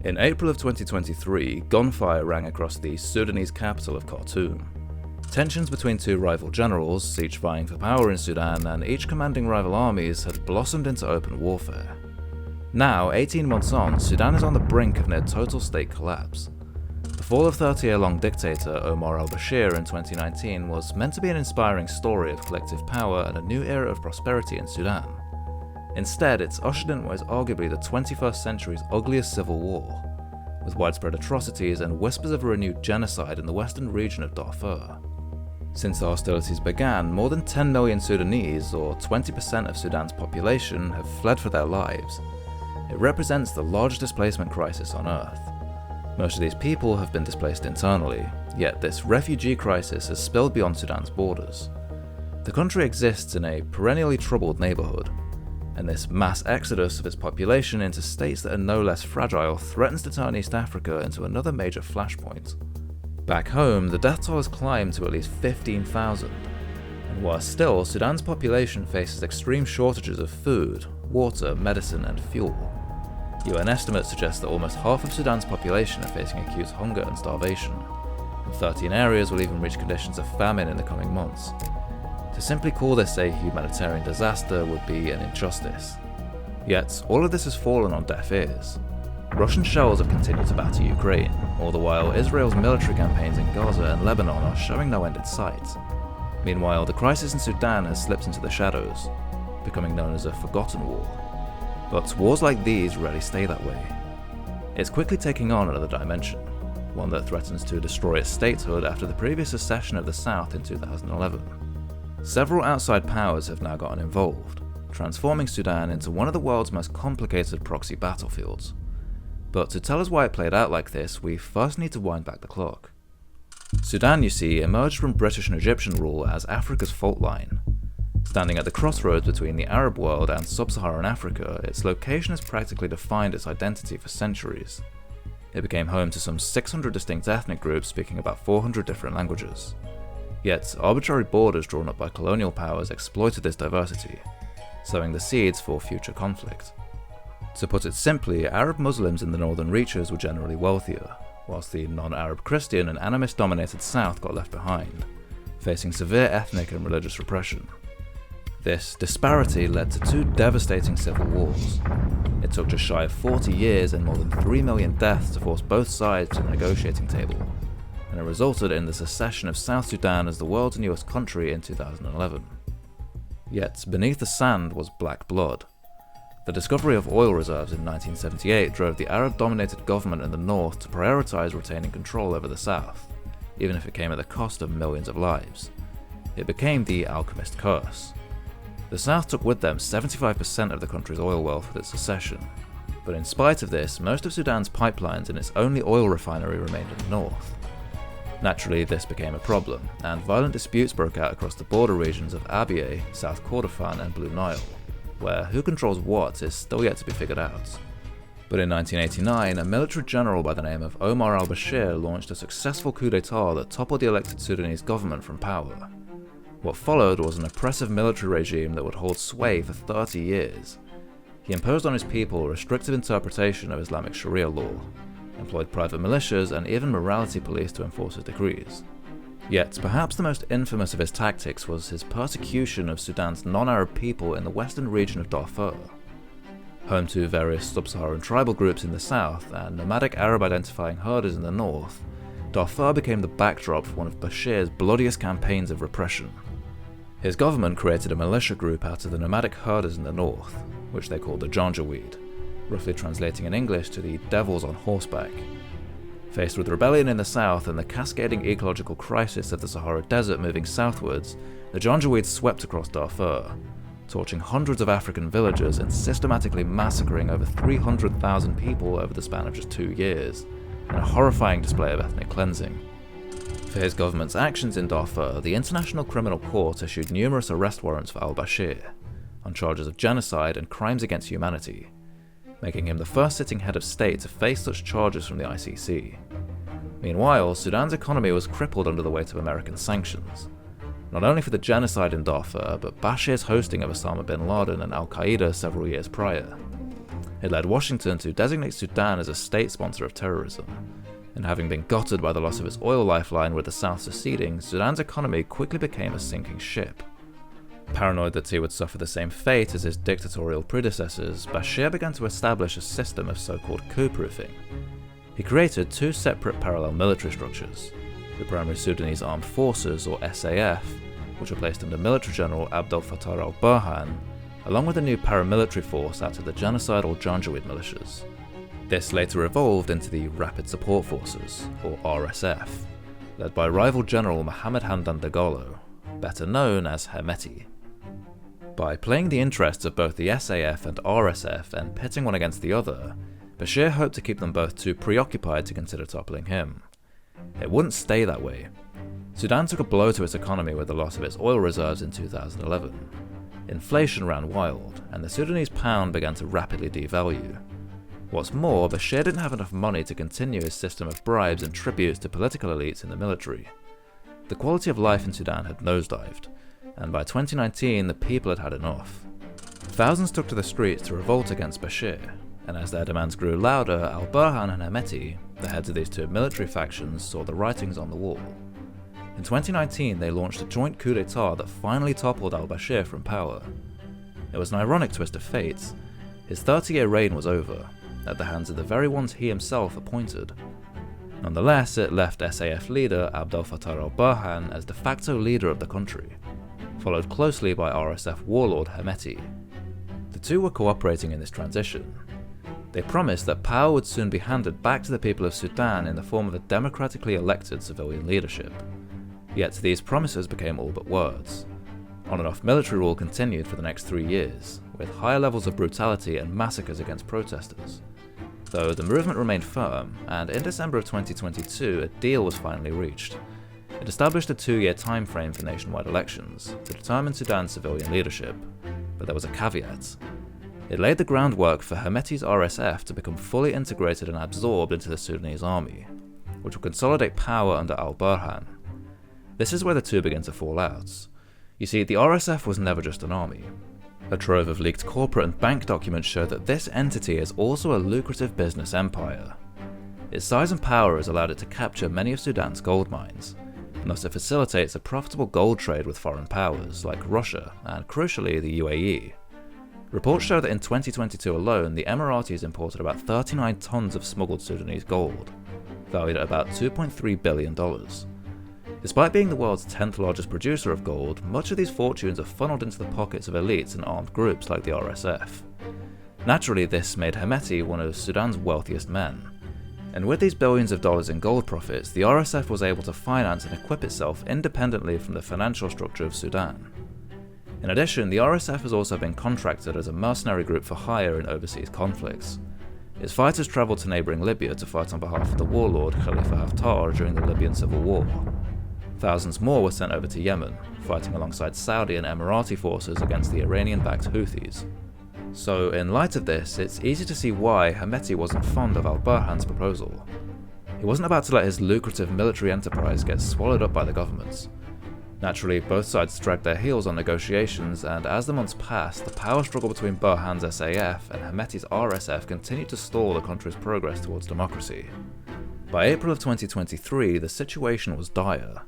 In April of 2023, gunfire rang across the Sudanese capital of Khartoum. Tensions between two rival generals, each vying for power in Sudan and each commanding rival armies, had blossomed into open warfare. Now, 18 months on, Sudan is on the brink of near total state collapse. The fall of 30-year-long dictator Omar al-Bashir in 2019 was meant to be an inspiring story of collective power and a new era of prosperity in Sudan. Instead, it's ushered in what is arguably the 21st century's ugliest civil war, with widespread atrocities and whispers of a renewed genocide in the western region of Darfur. Since the hostilities began, more than 10 million Sudanese, or 20% of Sudan's population, have fled for their lives. It represents the largest displacement crisis on Earth. Most of these people have been displaced internally, yet this refugee crisis has spilled beyond Sudan's borders. The country exists in a perennially troubled neighborhood, and this mass exodus of its population into states that are no less fragile threatens to turn East Africa into another major flashpoint. Back home, the death toll has climbed to at least 15,000, and worse still, Sudan's population faces extreme shortages of food, water, medicine, and fuel. UN estimates suggest that almost half of Sudan's population are facing acute hunger and starvation, and 13 areas will even reach conditions of famine in the coming months. To simply call this a humanitarian disaster would be an injustice. Yet, all of this has fallen on deaf ears. Russian shells have continued to batter Ukraine, all the while Israel's military campaigns in Gaza and Lebanon are showing no end in sight. Meanwhile, the crisis in Sudan has slipped into the shadows, becoming known as a forgotten war. But wars like these rarely stay that way. It's quickly taking on another dimension, one that threatens to destroy its statehood after the previous secession of the South in 2011. Several outside powers have now gotten involved, transforming Sudan into one of the world's most complicated proxy battlefields. But to tell us why it played out like this, we first need to wind back the clock. Sudan, you see, emerged from British and Egyptian rule as Africa's fault line. Standing at the crossroads between the Arab world and sub-Saharan Africa, its location has practically defined its identity for centuries. It became home to some 600 distinct ethnic groups speaking about 400 different languages. Yet, arbitrary borders drawn up by colonial powers exploited this diversity, sowing the seeds for future conflict. To put it simply, Arab Muslims in the northern reaches were generally wealthier, whilst the non-Arab Christian and animist-dominated south got left behind, facing severe ethnic and religious repression. This disparity led to two devastating civil wars. It took just shy of 40 years and more than 3 million deaths to force both sides to the negotiating table, and it resulted in the secession of South Sudan as the world's newest country in 2011. Yet, beneath the sand was black blood. The discovery of oil reserves in 1978 drove the Arab-dominated government in the north to prioritize retaining control over the south, even if it came at the cost of millions of lives. It became the alchemist curse. The south took with them 75% of the country's oil wealth with its secession, but in spite of this, most of Sudan's pipelines and its only oil refinery remained in the north. Naturally, this became a problem, and violent disputes broke out across the border regions of Abyei, South Kordofan, and Blue Nile, where who controls what is still yet to be figured out. But in 1989, a military general by the name of Omar al-Bashir launched a successful coup d'etat that toppled the elected Sudanese government from power. What followed was an oppressive military regime that would hold sway for 30 years. He imposed on his people a restrictive interpretation of Islamic Sharia law, employed private militias and even morality police to enforce his decrees. Yet, perhaps the most infamous of his tactics was his persecution of Sudan's non-Arab people in the western region of Darfur. Home to various sub-Saharan tribal groups in the south and nomadic Arab-identifying herders in the north, Darfur became the backdrop for one of Bashir's bloodiest campaigns of repression. His government created a militia group out of the nomadic herders in the north, which they called the Janjaweed, roughly translating in English to the devils on horseback. Faced with rebellion in the south and the cascading ecological crisis of the Sahara Desert moving southwards, the Janjaweed swept across Darfur, torching hundreds of African villages and systematically massacring over 300,000 people over the span of just 2 years, in a horrifying display of ethnic cleansing. For his government's actions in Darfur, the International Criminal Court issued numerous arrest warrants for al-Bashir, on charges of genocide and crimes against humanity, making him the first sitting head of state to face such charges from the ICC. Meanwhile, Sudan's economy was crippled under the weight of American sanctions, not only for the genocide in Darfur, but Bashir's hosting of Osama bin Laden and al-Qaeda several years prior. It led Washington to designate Sudan as a state sponsor of terrorism, and having been gutted by the loss of its oil lifeline with the South seceding, Sudan's economy quickly became a sinking ship. Paranoid that he would suffer the same fate as his dictatorial predecessors, Bashir began to establish a system of so-called coup-proofing. He created two separate parallel military structures: the Primary Sudanese Armed Forces, or SAF, which were placed under military general Abdel Fattah al-Burhan, along with a new paramilitary force out of the genocidal Janjaweed militias. This later evolved into the Rapid Support Forces, or RSF, led by rival General Mohammed Hamdan Dagalo, better known as Hemeti. By playing the interests of both the SAF and RSF and pitting one against the other, Bashir hoped to keep them both too preoccupied to consider toppling him. It wouldn't stay that way. Sudan took a blow to its economy with the loss of its oil reserves in 2011. Inflation ran wild, and the Sudanese pound began to rapidly devalue. What's more, Bashir didn't have enough money to continue his system of bribes and tributes to political elites in the military. The quality of life in Sudan had nosedived, and by 2019 the people had had enough. Thousands took to the streets to revolt against Bashir, and as their demands grew louder, al-Burhan and Hemeti, the heads of these two military factions, saw the writings on the wall. In 2019 they launched a joint coup d'etat that finally toppled al-Bashir from power. It was an ironic twist of fate. His 30-year reign was over, at the hands of the very ones he himself appointed. Nonetheless, it left SAF leader Abdel Fattah al-Burhan as de facto leader of the country, followed closely by RSF warlord Hemeti. The two were cooperating in this transition. They promised that power would soon be handed back to the people of Sudan in the form of a democratically elected civilian leadership. Yet these promises became all but words. On-and-off military rule continued for the next 3 years, with higher levels of brutality and massacres against protesters. Though the movement remained firm, and in December of 2022 a deal was finally reached. It established a 2-year time frame for nationwide elections to determine Sudan's civilian leadership, but there was a caveat. It laid the groundwork for Hemeti's RSF to become fully integrated and absorbed into the Sudanese army, which would consolidate power under al-Burhan. This is where the two begin to fall out. You see, the RSF was never just an army. A trove of leaked corporate and bank documents show that this entity is also a lucrative business empire. Its size and power has allowed it to capture many of Sudan's gold mines, and thus it facilitates a profitable gold trade with foreign powers like Russia and, crucially, the UAE. Reports show that in 2022 alone, the Emiratis imported about 39 tons of smuggled Sudanese gold, valued at about $2.3 billion. Despite being the world's 10th largest producer of gold, much of these fortunes are funneled into the pockets of elites and armed groups like the RSF. Naturally, this made Hemeti one of Sudan's wealthiest men. And with these billions of dollars in gold profits, the RSF was able to finance and equip itself independently from the financial structure of Sudan. In addition, the RSF has also been contracted as a mercenary group for hire in overseas conflicts. Its fighters travelled to neighbouring Libya to fight on behalf of the warlord Khalifa Haftar during the Libyan civil war. Thousands more were sent over to Yemen, fighting alongside Saudi and Emirati forces against the Iranian-backed Houthis. So, in light of this, it's easy to see why Hemeti wasn't fond of al-Burhan's proposal. He wasn't about to let his lucrative military enterprise get swallowed up by the governments. Naturally, both sides dragged their heels on negotiations, and as the months passed, the power struggle between Burhan's SAF and Hemeti's RSF continued to stall the country's progress towards democracy. By April of 2023, the situation was dire.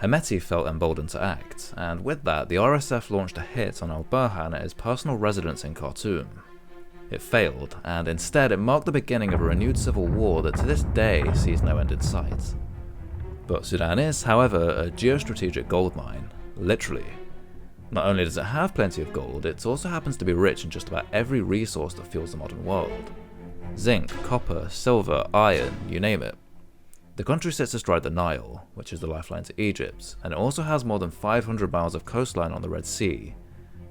Hemeti felt emboldened to act, and with that, the RSF launched a hit on al-Burhan at his personal residence in Khartoum. It failed, and instead it marked the beginning of a renewed civil war that to this day sees no end in sight. But Sudan is, however, a geostrategic goldmine, literally. Not only does it have plenty of gold, it also happens to be rich in just about every resource that fuels the modern world. Zinc, copper, silver, iron, you name it. The country sits astride the Nile, which is the lifeline to Egypt, and it also has more than 500 miles of coastline on the Red Sea,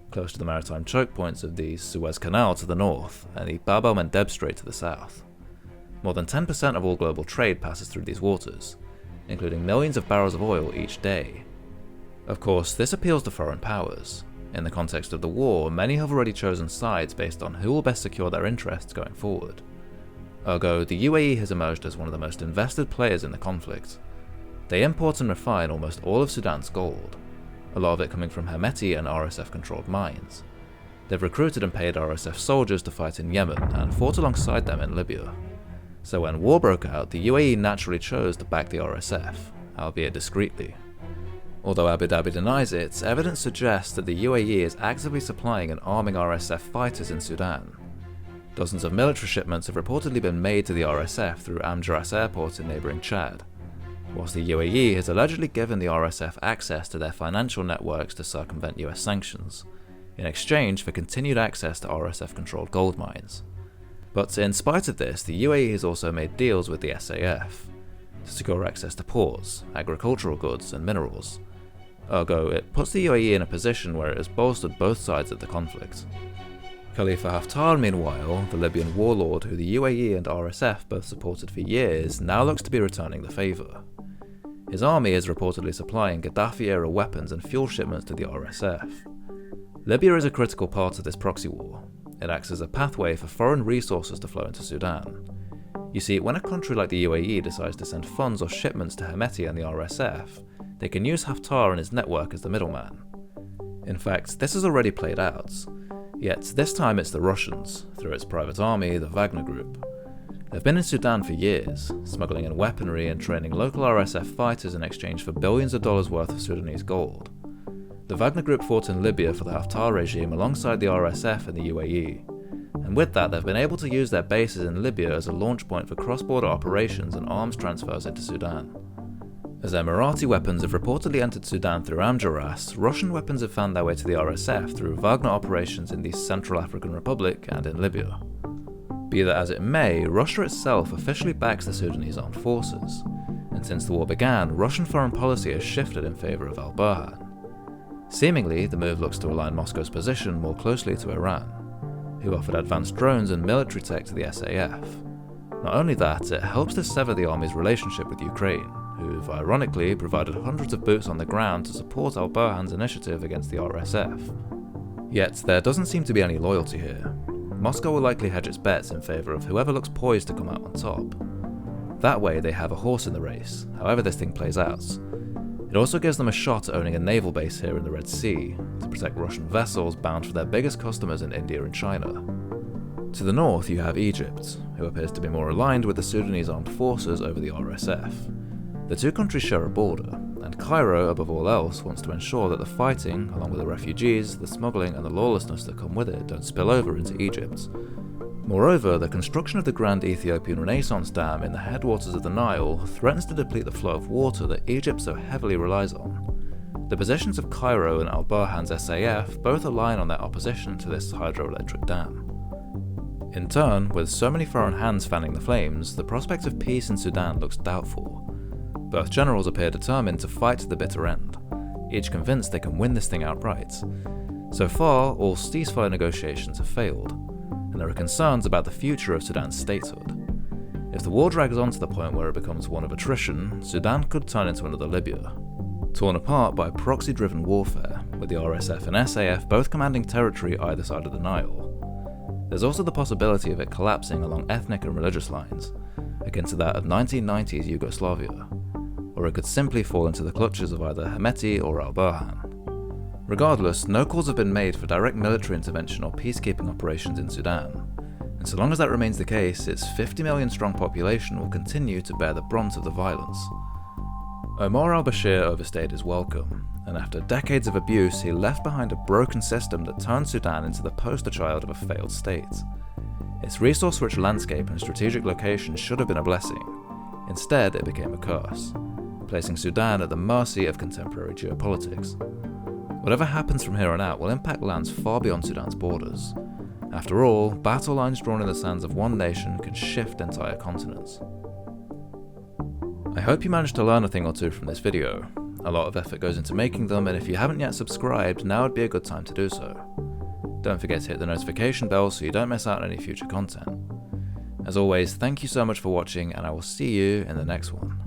close to the maritime choke points of the Suez Canal to the north and the Bab el-Mandeb Strait to the south. More than 10% of all global trade passes through these waters, including millions of barrels of oil each day. Of course, this appeals to foreign powers. In the context of the war, many have already chosen sides based on who will best secure their interests going forward. Ergo, the UAE has emerged as one of the most invested players in the conflict. They import and refine almost all of Sudan's gold, a lot of it coming from Hemeti and RSF-controlled mines. They've recruited and paid RSF soldiers to fight in Yemen and fought alongside them in Libya. So when war broke out, the UAE naturally chose to back the RSF, albeit discreetly. Although Abu Dhabi denies it, evidence suggests that the UAE is actively supplying and arming RSF fighters in Sudan. Dozens of military shipments have reportedly been made to the RSF through Amjaras airport in neighbouring Chad, whilst the UAE has allegedly given the RSF access to their financial networks to circumvent US sanctions, in exchange for continued access to RSF-controlled gold mines. But in spite of this, the UAE has also made deals with the SAF to secure access to ports, agricultural goods and minerals. Ergo, it puts the UAE in a position where it has bolstered both sides of the conflict. Khalifa Haftar, meanwhile, the Libyan warlord who the UAE and RSF both supported for years, now looks to be returning the favour. His army is reportedly supplying Gaddafi-era weapons and fuel shipments to the RSF. Libya is a critical part of this proxy war. It acts as a pathway for foreign resources to flow into Sudan. You see, when a country like the UAE decides to send funds or shipments to Hemeti and the RSF, they can use Haftar and his network as the middleman. In fact, this has already played out. Yet this time it's the Russians, through its private army, the Wagner Group. They've been in Sudan for years, smuggling in weaponry and training local RSF fighters in exchange for billions of dollars worth of Sudanese gold. The Wagner Group fought in Libya for the Haftar regime alongside the RSF and the UAE, and with that they've been able to use their bases in Libya as a launch point for cross-border operations and arms transfers into Sudan. As Emirati weapons have reportedly entered Sudan through Amjaras, Russian weapons have found their way to the RSF through Wagner operations in the Central African Republic and in Libya. Be that as it may, Russia itself officially backs the Sudanese armed forces, and since the war began, Russian foreign policy has shifted in favour of al-Burhan. Seemingly, the move looks to align Moscow's position more closely to Iran, who offered advanced drones and military tech to the SAF. Not only that, it helps to sever the army's relationship with Ukraine, who've ironically provided hundreds of boots on the ground to support al-Burhan's initiative against the RSF. Yet there doesn't seem to be any loyalty here. Moscow will likely hedge its bets in favour of whoever looks poised to come out on top. That way they have a horse in the race, however this thing plays out. It also gives them a shot at owning a naval base here in the Red Sea, to protect Russian vessels bound for their biggest customers in India and China. To the north you have Egypt, who appears to be more aligned with the Sudanese armed forces over the RSF. The two countries share a border, and Cairo, above all else, wants to ensure that the fighting, along with the refugees, the smuggling and the lawlessness that come with it, don't spill over into Egypt. Moreover, the construction of the Grand Ethiopian Renaissance Dam in the headwaters of the Nile threatens to deplete the flow of water that Egypt so heavily relies on. The positions of Cairo and al-Burhan's SAF both align on their opposition to this hydroelectric dam. In turn, with so many foreign hands fanning the flames, the prospect of peace in Sudan looks doubtful. Both generals appear determined to fight to the bitter end, each convinced they can win this thing outright. So far, all ceasefire negotiations have failed, and there are concerns about the future of Sudan's statehood. If the war drags on to the point where it becomes one of attrition, Sudan could turn into another Libya, torn apart by proxy-driven warfare, with the RSF and SAF both commanding territory either side of the Nile. There's also the possibility of it collapsing along ethnic and religious lines, akin to that of 1990s Yugoslavia, or it could simply fall into the clutches of either Hemeti or al-Burhan. Regardless, no calls have been made for direct military intervention or peacekeeping operations in Sudan, and so long as that remains the case, its 50 million strong population will continue to bear the brunt of the violence. Omar al-Bashir overstayed his welcome, and after decades of abuse, he left behind a broken system that turned Sudan into the poster child of a failed state. Its resource-rich landscape and strategic location should have been a blessing. Instead, it became a curse, placing Sudan at the mercy of contemporary geopolitics. Whatever happens from here on out will impact lands far beyond Sudan's borders. After all, battle lines drawn in the sands of one nation can shift entire continents. I hope you managed to learn a thing or two from this video. A lot of effort goes into making them, and if you haven't yet subscribed, now would be a good time to do so. Don't forget to hit the notification bell so you don't miss out on any future content. As always, thank you so much for watching, and I will see you in the next one.